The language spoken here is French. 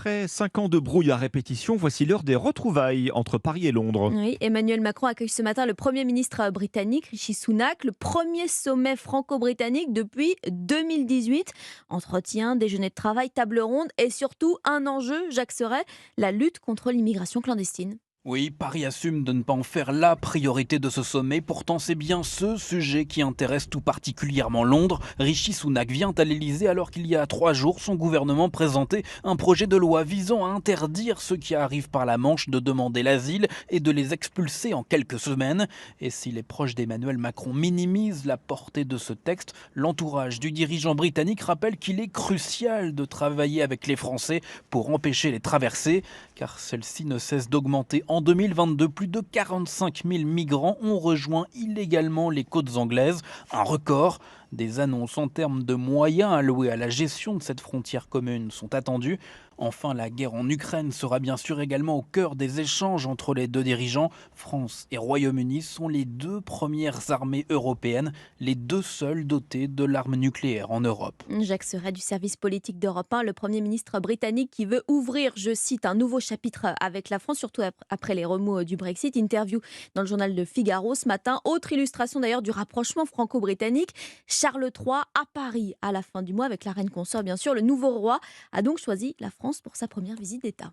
Après 5 ans de brouille à répétition, voici l'heure des retrouvailles entre Paris et Londres. Oui, Emmanuel Macron accueille ce matin le Premier ministre britannique, Rishi Sunak, le premier sommet franco-britannique depuis 2018. Entretien, déjeuner de travail, table ronde et surtout un enjeu, Jacques Serret, la lutte contre l'immigration clandestine. Oui, Paris assume de ne pas en faire la priorité de ce sommet, pourtant c'est bien ce sujet qui intéresse tout particulièrement Londres. Rishi Sunak vient à l'Elysée alors qu'il y a 3 jours, son gouvernement présentait un projet de loi visant à interdire ceux qui arrivent par la Manche de demander l'asile et de les expulser en quelques semaines. Et si les proches d'Emmanuel Macron minimisent la portée de ce texte, l'entourage du dirigeant britannique rappelle qu'il est crucial de travailler avec les Français pour empêcher les traversées, car celles-ci ne cessent d'augmenter. En 2022, plus de 45 000 migrants ont rejoint illégalement les côtes anglaises, un record. Des annonces en termes de moyens alloués à la gestion de cette frontière commune sont attendues. Enfin, la guerre en Ukraine sera bien sûr également au cœur des échanges entre les deux dirigeants. France et Royaume-Uni sont les deux premières armées européennes, les deux seules dotées de l'arme nucléaire en Europe. Jacques Serret du service politique d'Europe 1, le Premier ministre britannique qui veut ouvrir, je cite, un nouveau chapitre avec la France, surtout après les remous du Brexit. Interview dans le journal de Figaro ce matin. Autre illustration d'ailleurs du rapprochement franco-britannique. Charles III à Paris à la fin du mois avec la reine consort, bien sûr. Le nouveau roi a donc choisi la France pour sa première visite d'État.